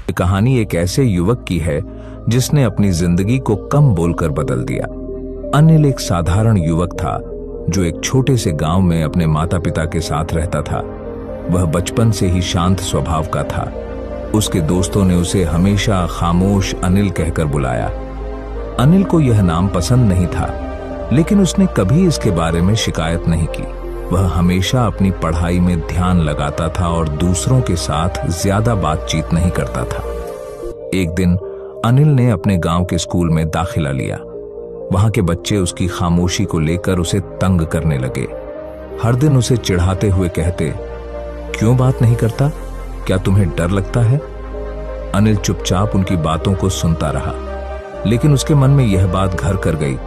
ये कहानी एक ऐसे युवक की है जिसने अपनी जिंदगी को कम बोलकर बदल दिया। अनिल एक साधारण युवक था जो एक छोटे से गांव में अपने माता पिता के साथ रहता था। वह बचपन से ही शांत स्वभाव का था। उसके दोस्तों ने उसे हमेशा खामोश अनिल कहकर बुलाया। अनिल को यह नाम पसंद नहीं था, लेकिन उसने कभी इसके बारे में शिकायत नहीं की। वह हमेशा अपनी पढ़ाई में ध्यान लगाता था और दूसरों के साथ ज्यादा बातचीत नहीं करता था। एक दिन अनिल ने अपने गांव के स्कूल में दाखिला लिया। वहां के बच्चे उसकी खामोशी को लेकर उसे तंग करने लगे। हर दिन उसे चिढ़ाते हुए कहते, क्यों बात नहीं करता? क्या तुम्हें डर लगता है? अनिल चुपचाप उनकी बातों को सुनता रहा, लेकिन उसके मन में यह बात घर कर गई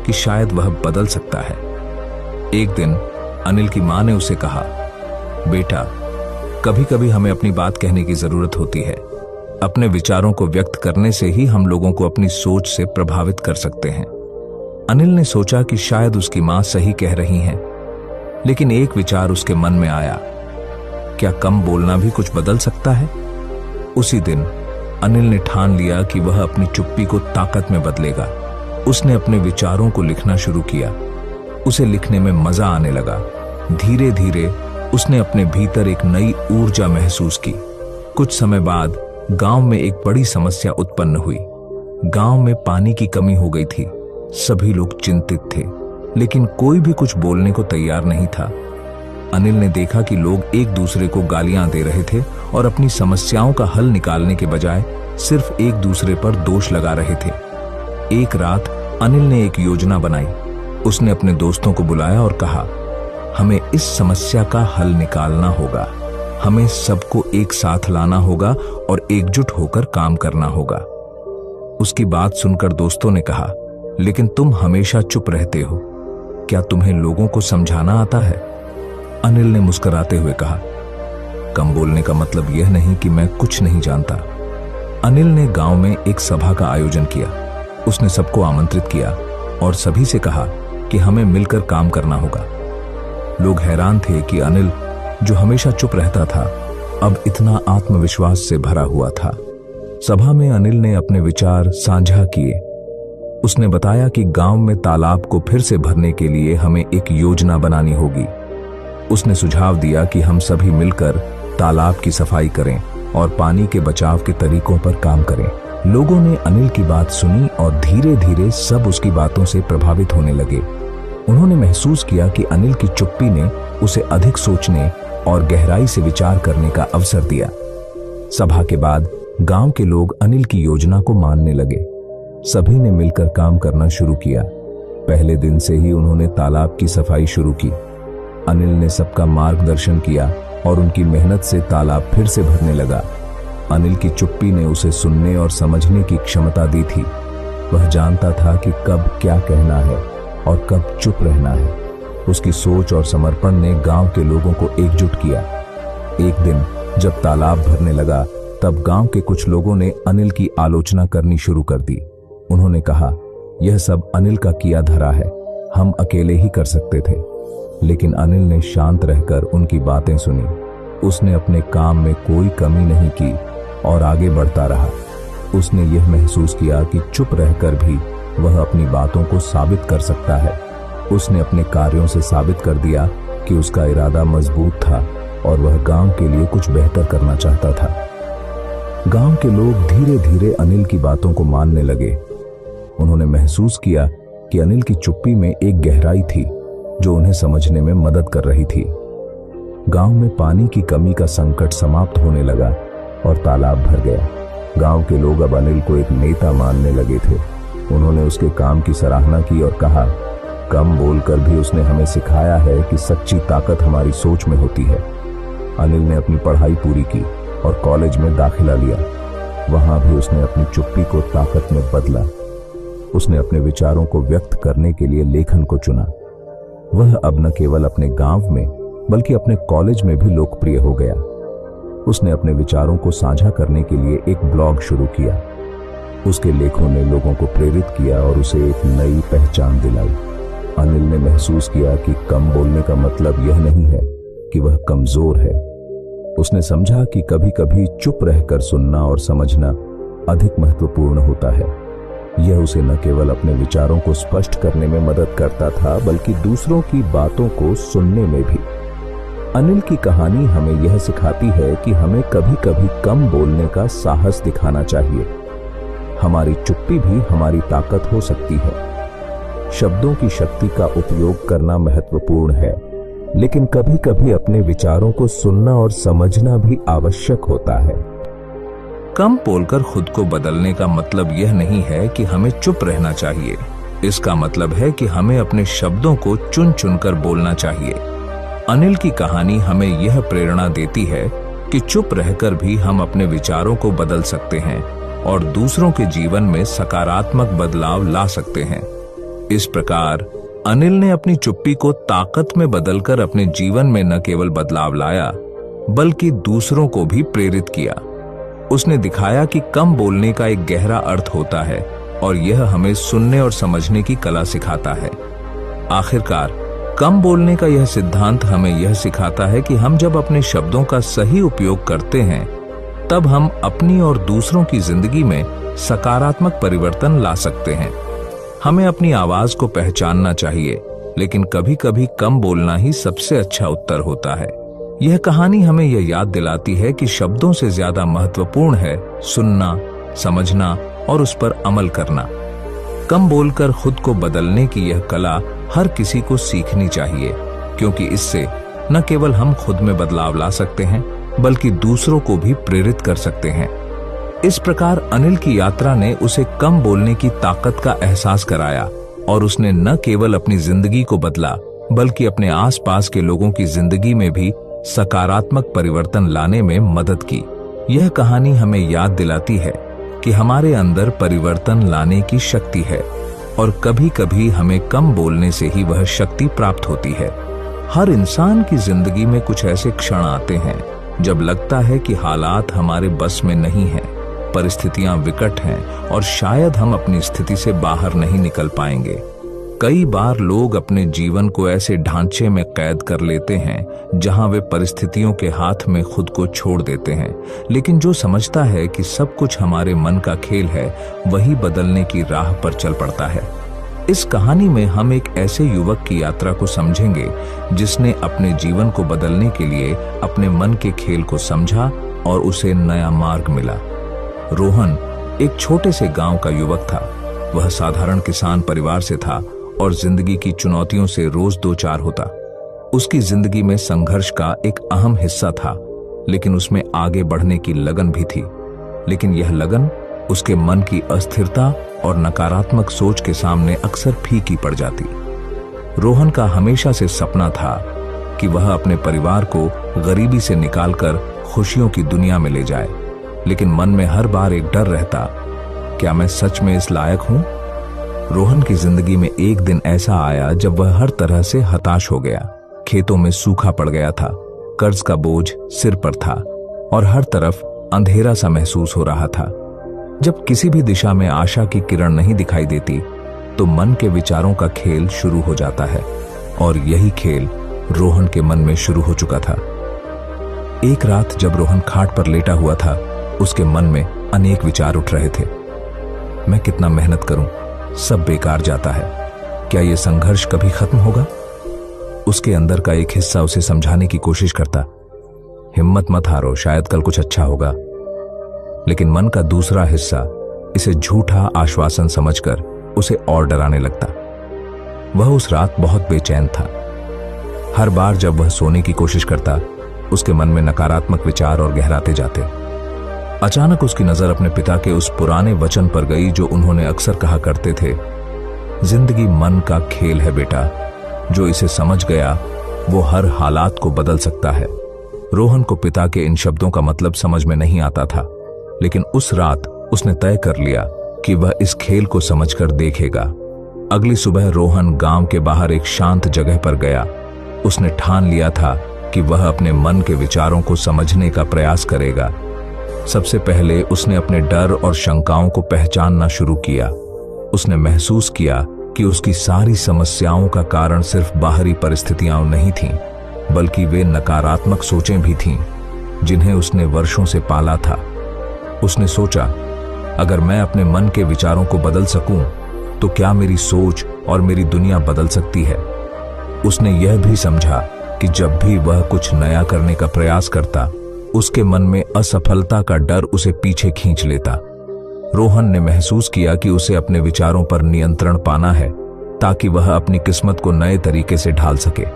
कि शायद वह बदल सकता है। एक दिन अनिल की मां ने उसे कहा, बेटा, कभी कभी हमें अपनी बात कहने की जरूरत होती है। अपने विचारों को व्यक्त करने से ही हम लोगों को अपनी सोच से प्रभावित कर सकते हैं। अनिल ने सोचा कि शायद उसकी मां सही कह रही हैं, लेकिन एक विचार उसके मन में आया, क्या कम बोलना भी कुछ बदल सकता है? उसी दिन अनिल ने ठान लिया कि वह अपनी चुप्पी को ताकत में बदलेगा। उसने अपने विचारों को लिखना शुरू किया। उसे लिखने में मजा आने लगा। धीरे धीरे उसने अपने भीतर एक नई ऊर्जा महसूस की। कुछ समय बाद गांव में एक बड़ी समस्या उत्पन्न हुई। गांव में पानी की कमी हो गई थी। सभी लोग चिंतित थे, लेकिन कोई भी कुछ बोलने को तैयार नहीं था। अनिल ने देखा कि लोग एक दूसरे को गालियां दे रहे थे और अपनी समस्याओं का हल निकालने के बजाय सिर्फ एक दूसरे पर दोष लगा रहे थे। एक रात अनिल ने एक योजना बनाई। उसने अपने दोस्तों को बुलाया और कहा, हमें इस समस्या का हल निकालना होगा। हमें सबको एक साथ लाना होगा और एकजुट होकर काम करना होगा। उसकी बात सुनकर दोस्तों ने कहा, लेकिन तुम हमेशा चुप रहते हो, क्या तुम्हें लोगों को समझाना आता है? अनिल ने मुस्कुराते हुए कहा, कम बोलने का मतलब यह नहीं कि मैं कुछ नहीं जानता। अनिल ने गांव में एक सभा का आयोजन किया। उसने सबको आमंत्रित किया और सभी से कहा कि हमें मिलकर काम करना होगा। लोग हैरान थे कि अनिल, जो हमेशा चुप रहता था, अब इतना आत्मविश्वास से भरा हुआ था। सभा में अनिल ने अपने विचार साझा किए। उसने बताया कि गांव में तालाब को फिर से भरने के लिए हमें एक योजना बनानी होगी। उसने सुझाव दिया कि हम सभी मिलकर तालाब की सफाई करें और पानी के बचाव के तरीकों पर काम करें। लोगों ने अनिल की बात सुनी और धीरे धीरे सब उसकी बातों से प्रभावित होने लगे। उन्होंने महसूस किया कि अनिल की चुप्पी ने उसे अधिक सोचने और गहराई से विचार करने का अवसर दिया। सभा के बाद गांव के लोग अनिल की योजना को मानने लगे। सभी ने मिलकर काम करना शुरू किया। पहले दिन से ही उन्होंने तालाब की सफाई शुरू की। अनिल ने सबका मार्गदर्शन किया और उनकी मेहनत से तालाब फिर से भरने लगा। अनिल की चुप्पी ने उसे सुनने और समझने की क्षमता दी थी। वह जानता था कि कब क्या कहना है और कब चुप रहना है। उसकी सोच और समर्पण ने गांव के लोगों को एकजुट किया। एक दिन जब तालाब भरने लगा, तब गांव के कुछ लोगों ने अनिल की आलोचना करनी शुरू कर दी। उन्होंने कहा, यह सब अनिल का किया धरा है, हम अकेले ही कर सकते थे। लेकिन अनिल ने शांत रहकर उनकी बातें सुनी। उसने अपने काम में कोई कमी नहीं की और आगे बढ़ता रहा। उसने यह महसूस किया कि चुप रहकर भी वह अपनी बातों को साबित कर सकता है। उसने अपने कार्यों से साबित कर दिया कि उसका इरादा मजबूत था और वह गांव के लिए कुछ बेहतर करना चाहता था। गांव के लोग धीरे धीरे अनिल की बातों को मानने लगे। उन्होंने महसूस किया कि अनिल की चुप्पी में एक गहराई थी जो उन्हें समझने में मदद कर रही थी। गांव में पानी की कमी का संकट समाप्त होने लगा और तालाब भर गया। गांव के लोग अब अनिल को एक नेता मानने लगे थे। उन्होंने उसके काम की सराहना की और कहा, कम बोलकर भी उसने हमें सिखाया है कि सच्ची ताकत हमारी सोच में होती है। अनिल ने अपनी पढ़ाई पूरी की और कॉलेज में दाखिला लिया। वहां भी उसने अपनी चुप्पी को ताकत में बदला। उसने अपने विचारों को व्यक्त करने के लिए लेखन को चुना। वह अब न केवल अपने गांव में बल्कि अपने कॉलेज में भी लोकप्रिय हो गया। उसने अपने विचारों को साझा करने के लिए एक ब्लॉग शुरू किया। उसके लेखों ने लोगों को प्रेरित किया और उसे एक नई पहचान दिलाई। अनिल ने महसूस किया कि कम बोलने का मतलब यह नहीं है कि वह कमजोर है। उसने समझा कि कभी कभी चुप रहकर सुनना और समझना अधिक महत्वपूर्ण होता है। यह उसे न केवल अपने विचारों को स्पष्ट करने में मदद करता था, बल्कि दूसरों की बातों को सुनने में भी। अनिल की कहानी हमें यह सिखाती है कि हमें कभी कभी कम बोलने का साहस दिखाना चाहिए। हमारी चुप्पी भी हमारी ताकत हो सकती है। शब्दों की शक्ति का उपयोग करना महत्वपूर्ण है, लेकिन कभी कभी अपने विचारों को सुनना और समझना भी आवश्यक होता है। कम बोलकर खुद को बदलने का मतलब यह नहीं है कि हमें चुप रहना चाहिए। इसका मतलब है कि हमें अपने शब्दों को चुन चुनकर बोलना चाहिए। अनिल की कहानी हमें यह प्रेरणा देती है कि चुप रहकर भी हम अपने विचारों को बदल सकते हैं और दूसरों के जीवन में सकारात्मक बदलाव ला सकते हैं। इस प्रकार अनिल ने अपनी चुप्पी को ताकत में बदलकर अपने जीवन में न केवल बदलाव लाया, बल्कि दूसरों को भी प्रेरित किया। उसने दिखाया कि कम बोलने का एक गहरा अर्थ होता है और यह हमें सुनने और समझने की कला सिखाता है। आखिरकार कम बोलने का यह सिद्धांत हमें यह सिखाता है कि हम जब अपने शब्दों का सही उपयोग करते हैं, तब हम अपनी और दूसरों की जिंदगी में सकारात्मक परिवर्तन ला सकते हैं। हमें अपनी आवाज को पहचानना चाहिए, लेकिन कभी कभी कम बोलना ही सबसे अच्छा उत्तर होता है। यह कहानी हमें यह याद दिलाती है कि शब्दों से ज्यादा महत्वपूर्ण है सुनना, समझना और उस पर अमल करना। कम बोलकर खुद को बदलने की यह कला हर किसी को सीखनी चाहिए, क्योंकि इससे न केवल हम खुद में बदलाव ला सकते हैं, बल्कि दूसरों को भी प्रेरित कर सकते हैं। इस प्रकार अनिल की यात्रा ने उसे कम बोलने की ताकत का एहसास कराया और उसने न केवल अपनी जिंदगी को बदला, बल्कि अपने आसपास के लोगों की जिंदगी में भी सकारात्मक परिवर्तन लाने में मदद की। यह कहानी हमें याद दिलाती है कि हमारे अंदर परिवर्तन लाने की शक्ति है और कभी कभी हमें कम बोलने से ही वह शक्ति प्राप्त होती है। हर इंसान की जिंदगी में कुछ ऐसे क्षण आते हैं जब लगता है कि हालात हमारे बस में नहीं हैं, परिस्थितियां विकट हैं और शायद हम अपनी स्थिति से बाहर नहीं निकल पाएंगे। कई बार लोग अपने जीवन को ऐसे ढांचे में कैद कर लेते हैं जहां वे परिस्थितियों के हाथ में खुद को छोड़ देते हैं, लेकिन जो समझता है कि सब कुछ हमारे मन का खेल है, वही बदलने की राह पर चल पड़ता है। इस कहानी में हम एक ऐसे युवक की यात्रा को समझेंगे जिसने अपने जीवन को बदलने के लिए अपने मन के खेल को समझा और उसे नया मार्ग मिला। रोहन एक छोटे से गांव का युवक था। वह साधारण किसान परिवार से था और जिंदगी की चुनौतियों से रोज दो चार होता। उसकी जिंदगी में संघर्ष का एक अहम हिस्सा था, लेकिन उसमें आगे बढ़ने की लगन भी थी। लेकिन यह लगन उसके मन की अस्थिरता और नकारात्मक सोच के सामने अक्सर फीकी पड़ जाती। रोहन का हमेशा से सपना था कि वह अपने परिवार को गरीबी से निकालकर खुशियों की दुनिया में ले जाए, लेकिन मन में हर बार एक डर रहता, क्या मैं सच में इस लायक हूं? रोहन की जिंदगी में एक दिन ऐसा आया जब वह हर तरह से हताश हो गया। खेतों में सूखा पड़ गया था, कर्ज का बोझ सिर पर था और हर तरफ अंधेरा सा महसूस हो रहा था। जब किसी भी दिशा में आशा की किरण नहीं दिखाई देती, तो मन के विचारों का खेल शुरू हो जाता है, और यही खेल रोहन के मन में शुरू हो चुका था। एक रात जब रोहन खाट पर लेटा हुआ था, उसके मन में अनेक विचार उठ रहे थे। मैं कितना मेहनत करूं, सब बेकार जाता है। क्या यह संघर्ष कभी खत्म होगा? उसके अंदर का एक हिस्सा उसे समझाने की कोशिश करता, हिम्मत मत हारो, शायद कल कुछ अच्छा होगा। लेकिन मन का दूसरा हिस्सा इसे झूठा आश्वासन समझकर उसे और डराने लगता। वह उस रात बहुत बेचैन था। हर बार जब वह सोने की कोशिश करता, उसके मन में नकारात्मक विचार और गहराते जाते। अचानक उसकी नजर अपने पिता के उस पुराने वचन पर गई जो उन्होंने अक्सर कहा करते थे, जिंदगी मन का खेल है बेटा, जो इसे समझ गया वो हर हालात को बदल सकता है। रोहन को पिता के इन शब्दों का मतलब समझ में नहीं आता था, लेकिन उस रात उसने तय कर लिया कि वह इस खेल को समझकर देखेगा। अगली सुबह रोहन गांव के बाहर एक शांत जगह पर गया। उसने ठान लिया था कि वह अपने मन के विचारों को समझने का प्रयास करेगा। सबसे पहले उसने अपने डर और शंकाओं को पहचानना शुरू किया। उसने महसूस किया कि उसकी सारी समस्याओं का कारण सिर्फ बाहरी परिस्थितियां नहीं थीं, बल्कि वे नकारात्मक सोचें भी थीं। जिन्हें उसने वर्षों से पाला था। उसने सोचा, अगर मैं अपने मन के विचारों को बदल सकूं, तो क्या मेरी सोच और मेरी दुनिया बदल सकती है। उसने यह भी समझा कि जब भी वह कुछ नया करने का प्रयास करता, उसके मन में असफलता का डर उसे पीछे खींच लेता। रोहन ने महसूस किया कि उसे अपने विचारों पर नियंत्रण पाना है, ताकि वह अपनी किस्मत को नए तरीके से ढाल सके।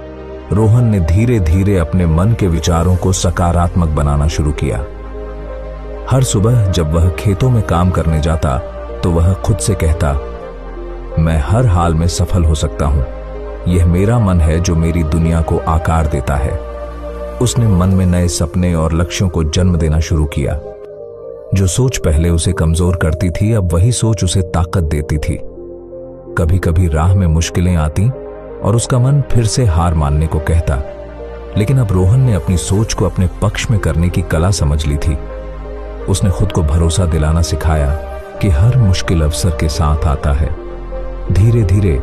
रोहन ने धीरे धीरे अपने मन के विचारों को सकारात्मक बनाना शुरू किया। हर सुबह जब वह खेतों में काम करने जाता, तो वह खुद से कहता, मैं हर हाल में सफल हो सकता हूं। यह मेरा मन है जो मेरी दुनिया को आकार देता है। उसने मन में नए सपने और लक्ष्यों को जन्म देना शुरू किया। जो सोच पहले उसे कमजोर करती थी, अब वही सोच उसे ताकत देती थी। कभी कभी राह में मुश्किलें आती और उसका मन फिर से हार मानने को कहता, लेकिन अब रोहन ने अपनी सोच को अपने पक्ष में करने की कला समझ ली थी। उसने खुद को भरोसा दिलाना सिखाया कि हर मुश्किल अवसर के साथ आता है। धीरे धीरे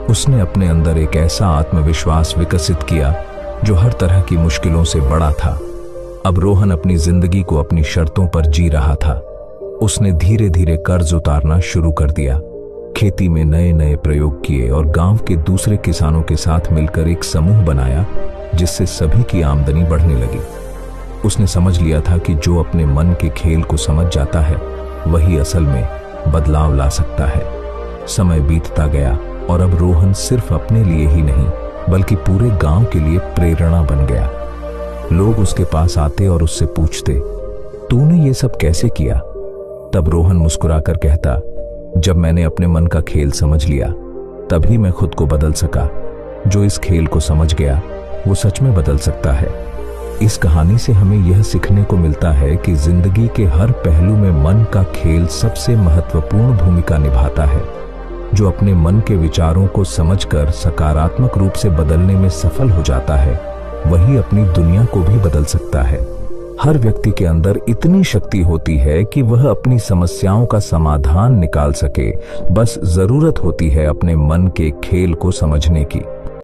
उसने अपने अंदर एक ऐसा आत्मविश्वास विकसित किया जो हर तरह की मुश्किलों से बड़ा था। अब रोहन अपनी जिंदगी को अपनी शर्तों पर जी रहा था। उसने धीरे धीरे कर्ज उतारना शुरू कर दिया, खेती में नए नए प्रयोग किए और गांव के दूसरे किसानों के साथ मिलकर एक समूह बनाया, जिससे सभी की आमदनी बढ़ने लगी। उसने समझ लिया था कि जो अपने मन के खेल को समझ जाता है, वही असल में बदलाव ला सकता है। समय बीतता गया और अब रोहन सिर्फ अपने लिए ही नहीं, बल्कि पूरे गांव के लिए प्रेरणा बन गया। लोग उसके पास आते और उससे पूछते, तूने ये सब कैसे किया? तब रोहन मुस्कुराकर कहता, जब मैंने अपने मन का खेल समझ लिया, तभी मैं खुद को बदल सका। जो इस खेल को समझ गया, वो सच में बदल सकता है। इस कहानी से हमें यह सीखने को मिलता है कि जिंदगी के हर पहलू में मन का खेल सबसे महत्वपूर्ण भूमिका निभाता है। जो अपने मन के विचारों को समझकर सकारात्मक रूप से बदलने में सफल हो जाता है, वही अपनी दुनिया को भी बदल सकता है। हर व्यक्ति के अंदर इतनी शक्ति होती है कि वह अपनी समस्याओं का समाधान निकाल सके। बस जरूरत होती है अपने मन के खेल को समझने की।